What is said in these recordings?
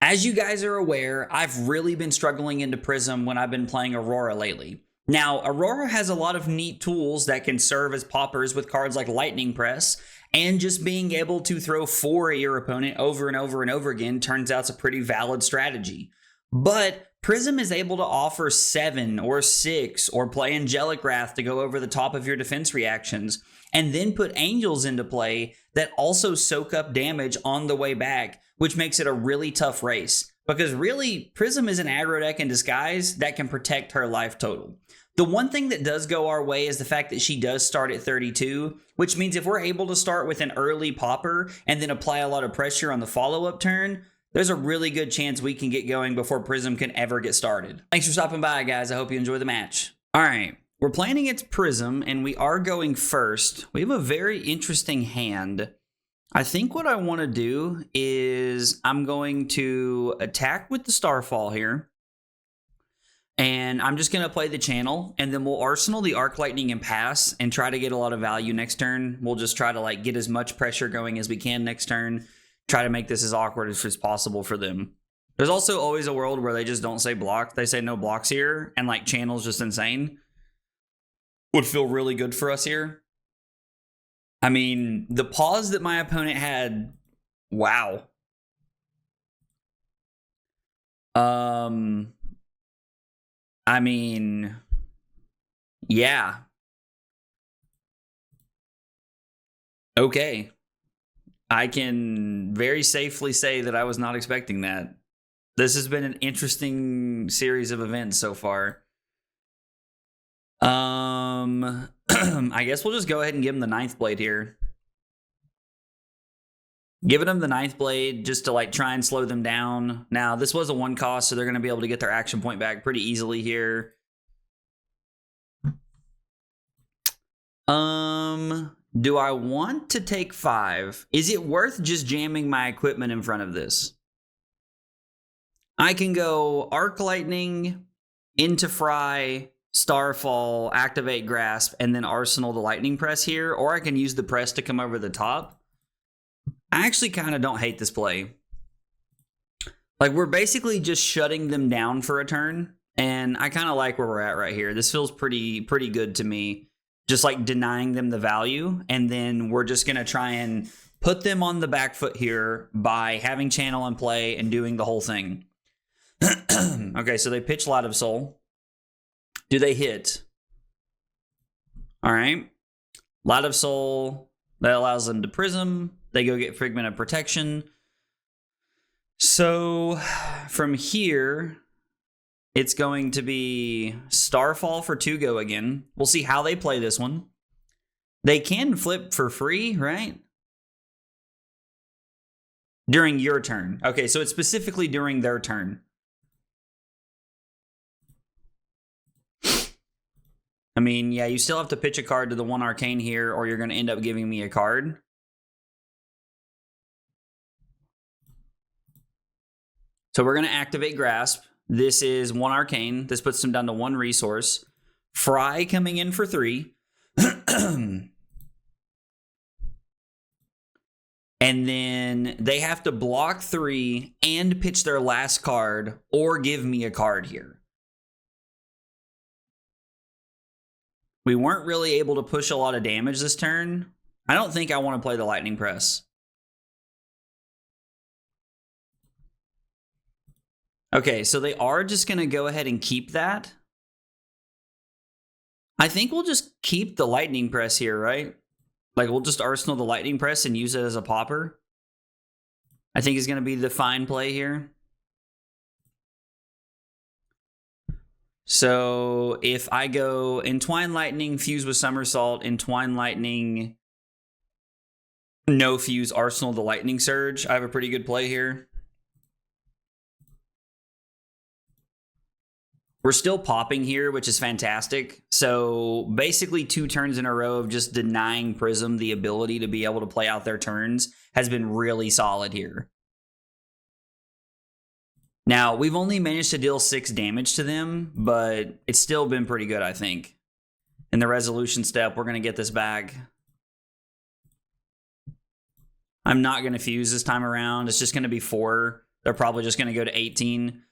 As you guys are aware, I've really been struggling into Prism when I've been playing Aurora lately. Now, Aurora has a lot of neat tools that can serve as poppers with cards like Lightning Press, and just being able to throw 4 at your opponent over and over and over again turns out it's a pretty valid strategy. But Prism is able to offer 7 or 6 or play Angelic Wrath to go over the top of your defense reactions, and then put Angels into play that also soak up damage on the way back, which makes it a really tough race. Because really, Prism is an aggro deck in disguise that can protect her life total. The one thing that does go our way is the fact that she does start at 32, which means if we're able to start with an early popper and then apply a lot of pressure on the follow-up turn, there's a really good chance we can get going before Prism can ever get started. Thanks for stopping by, guys. I hope you enjoy the match. All right, we're playing against Prism, and we are going first. We have a very interesting hand. I think what I want to do is I'm going to attack with the Starfall here. And I'm just going to play the channel, and then we'll Arsenal the Arc Lightning and pass and try to get a lot of value next turn. We'll just try to get as much pressure going as we can next turn. Try to make this as awkward as possible for them. There's also always a world where they just don't say block. They say no blocks here, and channel's just insane. Would feel really good for us here. I mean, the pause that my opponent had, wow. I mean, yeah. Okay. I can very safely say that I was not expecting that. This has been an interesting series of events so far. I guess we'll just go ahead and give him the 9th blade here. Giving them the 9th blade just to try and slow them down. Now, this was a 1 cost, so they're going to be able to get their action point back pretty easily here. Do I want to take 5? Is it worth just jamming my equipment in front of this? I can go Arc Lightning into Fry, Starfall, activate Grasp, and then Arsenal the Lightning Press here, or I can use the press to come over the top. I actually kind of don't hate this play. We're basically just shutting them down for a turn, and I kind of like where we're at right here. This feels pretty good to me. Just denying them the value, and then we're just going to try and put them on the back foot here by having channel in play and doing the whole thing. Okay, so they pitch Light of Soul. Do they hit? All right. Light of Soul, that allows them to Prism. They go get Figment of Protection. So from here, it's going to be Starfall for 2 go again. We'll see how they play this one. They can flip for free, right? During your turn. Okay, so it's specifically during their turn. I mean, yeah, you still have to pitch a card to the 1 Arcane here, or you're going to end up giving me a card. So we're going to activate Grasp. This is 1 Arcane. This puts them down to 1 resource. Fry coming in for 3. And then they have to block 3 and pitch their last card or give me a card here. We weren't really able to push a lot of damage this turn. I don't think I want to play the Lightning Press. Okay, so they are just going to go ahead and keep that. I think we'll just keep the Lightning Press here, right? We'll just Arsenal the Lightning Press and use it as a popper. I think is going to be the fine play here. So if I go Entwine Lightning, fuse with Somersault, Entwine Lightning, no fuse, Arsenal the Lightning Surge, I have a pretty good play here. We're still popping here, which is fantastic. So basically 2 turns in a row of just denying Prism the ability to be able to play out their turns has been really solid here. Now, we've only managed to deal 6 damage to them, but it's still been pretty good, I think. In the resolution step, we're going to get this back. I'm not going to fuse this time around. It's just going to be 4. They're probably just going to go to 18.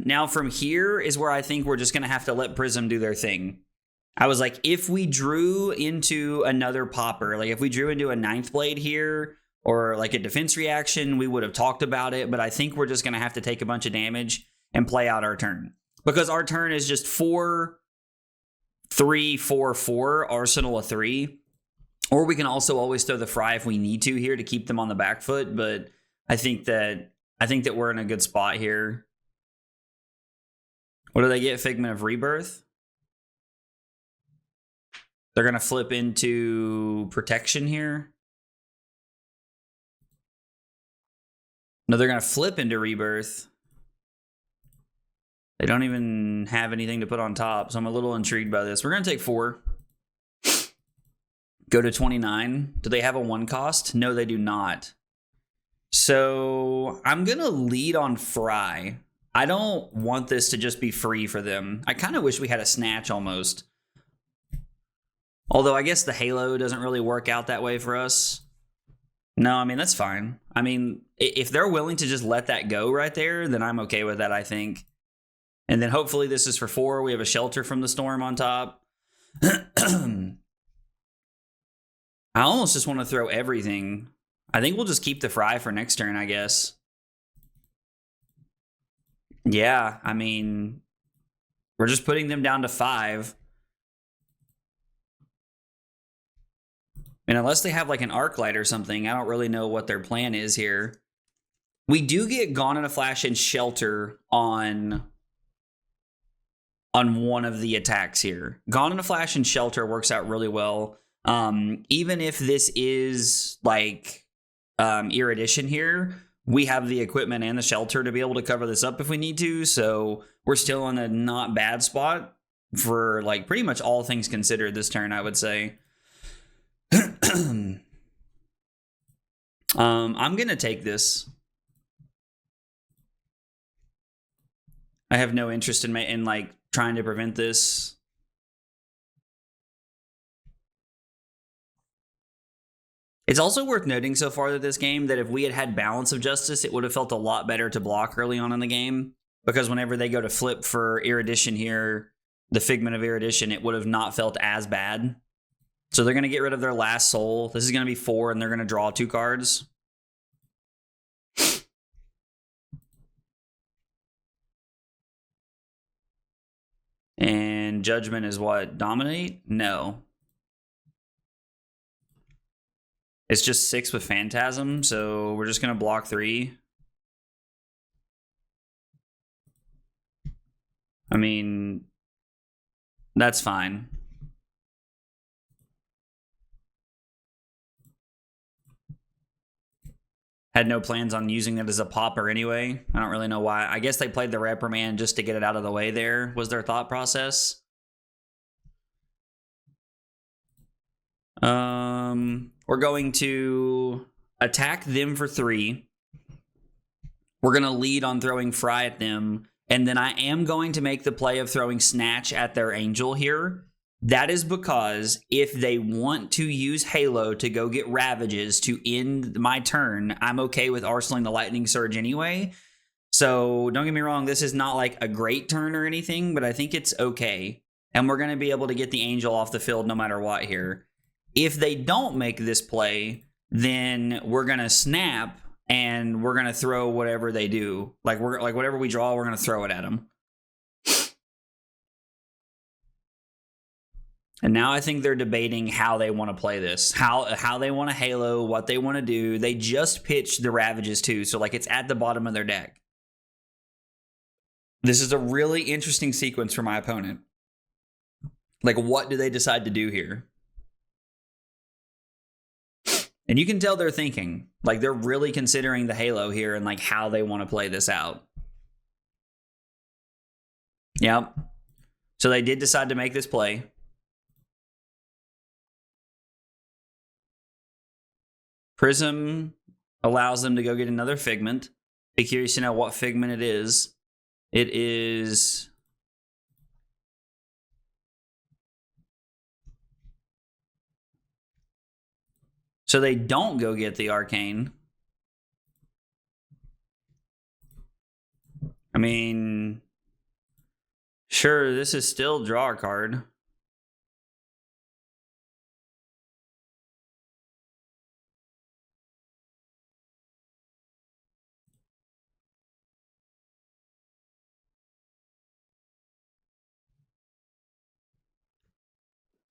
Now from here is where I think we're just going to have to let Prism do their thing. I was like, if we drew into another popper, like if we drew into a 9th blade here, or like a defense reaction, we would have talked about it, but I think we're just going to have to take a bunch of damage and play out our turn. Because our turn is just 4, 3, 4, 4, arsenal of 3. Or we can also always throw the Fry if we need to here to keep them on the back foot, but I think that we're in a good spot here. What do they get? Figment of Rebirth? They're going to flip into Protection here. No, they're going to flip into Rebirth. They don't even have anything to put on top, so I'm a little intrigued by this. We're going to take 4. Go to 29. Do they have a 1 cost? No, they do not. So I'm going to lead on Fry. I don't want this to just be free for them. I kind of wish we had a Snatch almost. Although I guess the Halo doesn't really work out that way for us. No, I mean, that's fine. I mean, if they're willing to just let that go right there, then I'm okay with that, I think. And then hopefully this is for 4. We have a Shelter from the Storm on top. I almost just want to throw everything. I think we'll just keep the Fry for next turn, I guess. Yeah, I mean, we're just putting them down to 5. And unless they have like an Arknight or something, I don't really know what their plan is here. We do get Gone in a Flash and Shelter on one of the attacks here. Gone in a Flash and Shelter works out really well. Even if this is like Erudition here, we have the equipment and the Shelter to be able to cover this up if we need to. So we're still in a not bad spot for like pretty much all things considered this turn, I would say. I'm gonna take this. I have no interest in like trying to prevent this. It's also worth noting so far that this game that if we had had Balance of Justice, it would have felt a lot better to block early on in the game, because whenever they go to flip for Erudition here, the Figment of Erudition, it would have not felt as bad. So they're going to get rid of their last soul. This is going to be 4, and they're going to draw 2 cards. And Judgment is what? Dominate? No. It's just 6 with Phantasm, so we're just going to block 3. I mean, that's fine. Had no plans on using that as a popper anyway. I don't really know why. I guess they played the Reprimand just to get it out of the way there, was their thought process. We're going to attack them for 3. We're going to lead on throwing Fry at them. And then I am going to make the play of throwing Snatch at their Angel here. That is because if they want to use Halo to go get Ravages to end my turn, I'm okay with arsenaling the Lightning Surge anyway. So don't get me wrong, this is not like a great turn or anything, but I think it's okay. And we're going to be able to get the Angel off the field no matter what here. If they don't make this play, then we're going to snap and we're going to throw whatever they do. Like whatever we draw, we're going to throw it at them. And now I think they're debating how they want to play this, how they want to Halo, what they want to do. They just pitched the Ravages too, so like it's at the bottom of their deck. This is a really interesting sequence for my opponent. Like, what do they decide to do here? And you can tell they're thinking, like they're really considering the Halo here and like how they want to play this out. Yep. So they did decide to make this play. Prism allows them to go get another Figment. Be curious to know what Figment it is. It is... So they don't go get the Arcane. I mean, sure, this is still draw a card.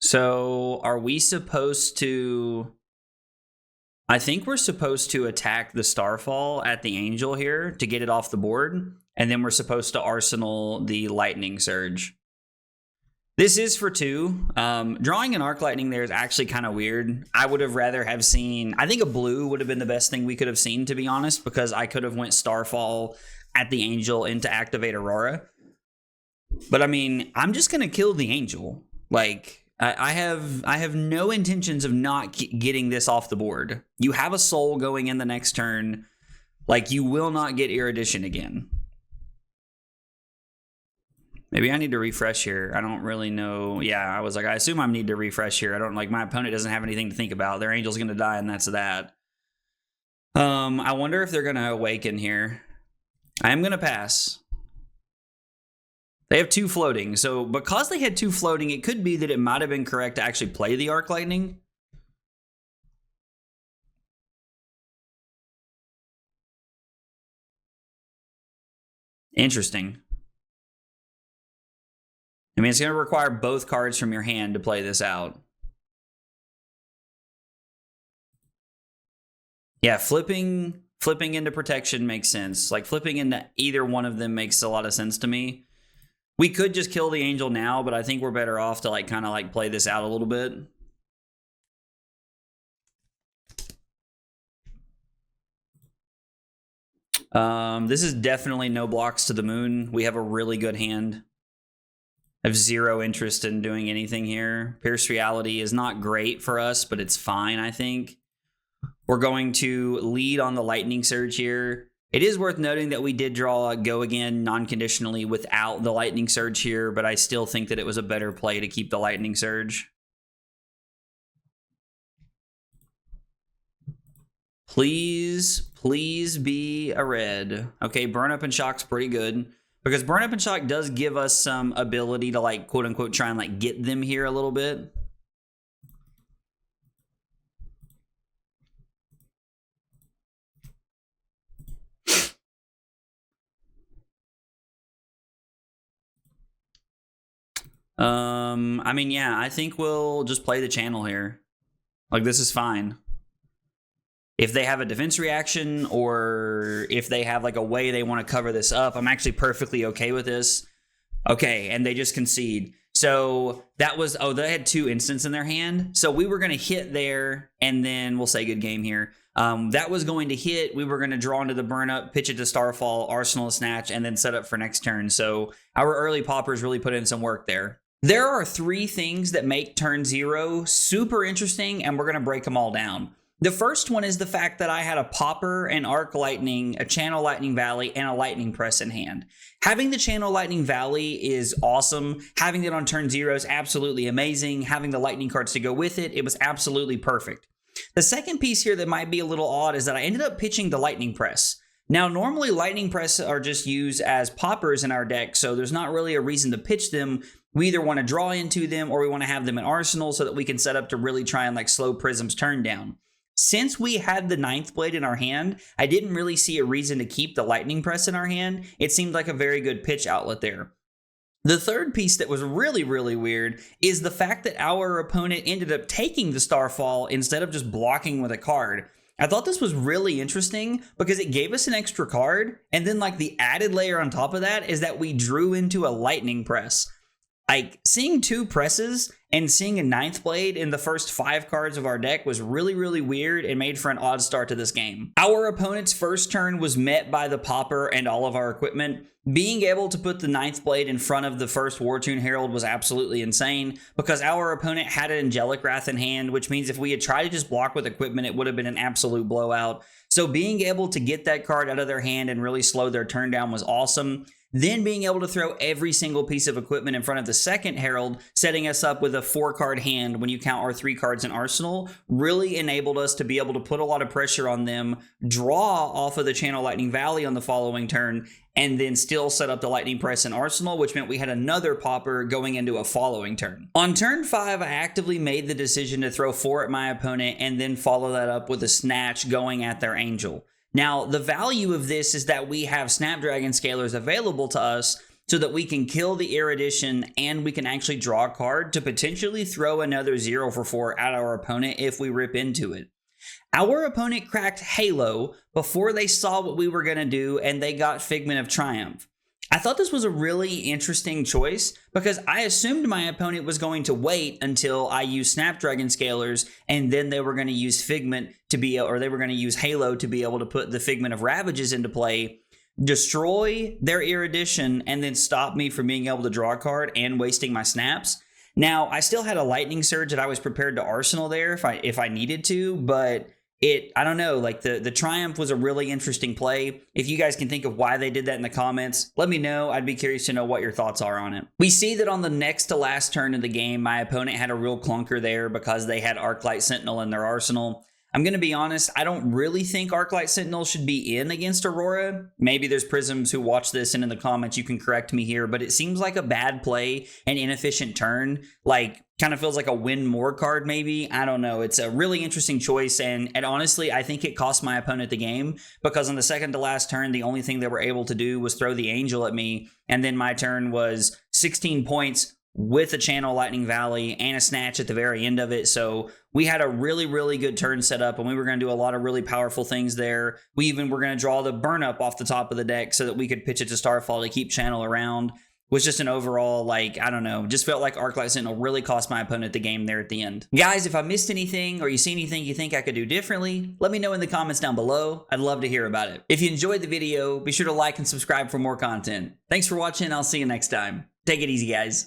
So, are we supposed to... I think we're supposed to attack the Starfall at the Angel here to get it off the board, and then we're supposed to arsenal the Lightning Surge. This is for 2. Drawing an Arc Lightning there is actually kind of weird. I would have rather have seen... I think a blue would have been the best thing we could have seen, to be honest, because I could have went Starfall at the Angel into activate Aurora. But I mean, I'm just going to kill the Angel. Like... I have no intentions of not getting this off the board. You have a soul going in the next turn. Like, you will not get Erudition again. Maybe I need to refresh here. I don't really know. Yeah, I was like, I assume I need to refresh here. I don't, like, my opponent doesn't have anything to think about. Their Angel's going to die, and that's that. I wonder if they're going to awaken here. I am going to pass. They have 2 floating, so because they had 2 floating, it could be that it might have been correct to actually play the Arc Lightning. Interesting. I mean, it's going to require both cards from your hand to play this out. Yeah, flipping into protection makes sense. Like, flipping into either one of them makes a lot of sense to me. We could just kill the Angel now, but I think we're better off to like kind of like play this out a little bit. This is definitely no blocks to the moon. We have a really good hand. I have 0 interest in doing anything here. Pierce Reality is not great for us, but it's fine, I think. We're going to lead on the Lightning Surge here. It is worth noting that we did draw a Go Again non-conditionally without the Lightning Surge here, but I still think that it was a better play to keep the Lightning Surge. Please be a red. Okay, Burn Up and Shock's pretty good, because Burn Up and Shock does give us some ability to, like, quote-unquote try and, like, get them here a little bit. I mean, yeah, I think we'll just play the channel here. Like, this is fine. If they have a defense reaction, or if they have like a way they want to cover this up, I'm actually perfectly okay with this. Okay, and they just concede. So that was, oh, they had 2 instants in their hand. So we were going to hit there, and then we'll say good game here. That was going to hit. We were going to draw into the burn up, pitch it to Starfall, arsenal a Snatch, and then set up for next turn. So our early poppers really put in some work there. There are 3 things that make turn 0 super interesting, and we're going to break them all down. The first one is the fact that I had a Popper, an Arc Lightning, a Channel Lightning Valley, and a Lightning Press in hand. Having the Channel Lightning Valley is awesome. Having it on turn 0 is absolutely amazing. Having the Lightning cards to go with it, it was absolutely perfect. The second piece here that might be a little odd is that I ended up pitching the Lightning Press. Now, normally Lightning Press are just used as poppers in our deck, so there's not really a reason to pitch them. We either want to draw into them, or we want to have them in Arsenal so that we can set up to really try and like slow Prism's turn down. Since we had the 9th blade in our hand, I didn't really see a reason to keep the Lightning Press in our hand. It seemed like a very good pitch outlet there. The third piece that was really, really weird is the fact that our opponent ended up taking the Starfall instead of just blocking with a card. I thought this was really interesting because it gave us an extra card, and then like the added layer on top of that is that we drew into a Lightning Press. Like, seeing 2 presses and seeing a 9th blade in the first 5 cards of our deck was really, really weird and made for an odd start to this game. Our opponent's first turn was met by the Popper and all of our equipment. Being able to put the 9th blade in front of the first Wartune Herald was absolutely insane because our opponent had an Angelic Wrath in hand, which means if we had tried to just block with equipment, it would have been an absolute blowout. So being able to get that card out of their hand and really slow their turn down was awesome. then being able to throw every single piece of equipment in front of the second Herald, setting us up with a 4-card hand when you count our 3 cards in Arsenal, really enabled us to be able to put a lot of pressure on them, draw off of the Channel Lightning Valley on the following turn, and then still set up the Lightning Press in Arsenal, which meant we had another popper going into a following turn. On turn 5, I actively made the decision to throw 4 at my opponent and then follow that up with a Snatch going at their Angel. Now, the value of this is that we have Snapdragon Scalers available to us so that we can kill the Erudition and we can actually draw a card to potentially throw another 0 for 4 at our opponent if we rip into it. Our opponent cracked Halo before they saw what we were going to do, and they got Figment of Triumph. I thought this was a really interesting choice because I assumed my opponent was going to wait until I used Snapdragon Scalers and then they were going to use Figment to be, or they were going to use Halo to be able to put the Figment of Ravages into play, destroy their Erudition, and then stop me from being able to draw a card and wasting my snaps. Now, I still had a Lightning Surge that I was prepared to Arsenal there if I needed to, but I don't know, like the Triumph was a really interesting play. If you guys can think of why they did that in the comments, let me know. I'd be curious to know what your thoughts are on it. We see that on the next to last turn of the game, my opponent had a real clunker there because they had Arclight Sentinel in their arsenal. I'm going to be honest, I don't really think Arclight Sentinel should be in against Aurora. Maybe there's Prisms who watch this and in the comments you can correct me here, but it seems like a bad play, an inefficient turn, like kind of feels like a win more card maybe. I don't know. It's a really interesting choice, and honestly, I think it cost my opponent the game because on the second to last turn, the only thing they were able to do was throw the Angel at me, and then my turn was 16 points with a Channel Lightning Valley and a Snatch at the very end of it. So we had a really, really good turn set up, and we were going to do a lot of really powerful things there. We even were going to draw the Burn Up off the top of the deck so that we could pitch it to Starfall to keep Channel around. Was just an overall, like, I don't know, just felt like Arclight Sentinel really cost my opponent the game there at the end. Guys, if I missed anything or you see anything you think I could do differently, let me know in the comments down below. I'd love to hear about it. If you enjoyed the video, be sure to like and subscribe for more content. Thanks for watching. I'll see you next time. Take it easy, guys.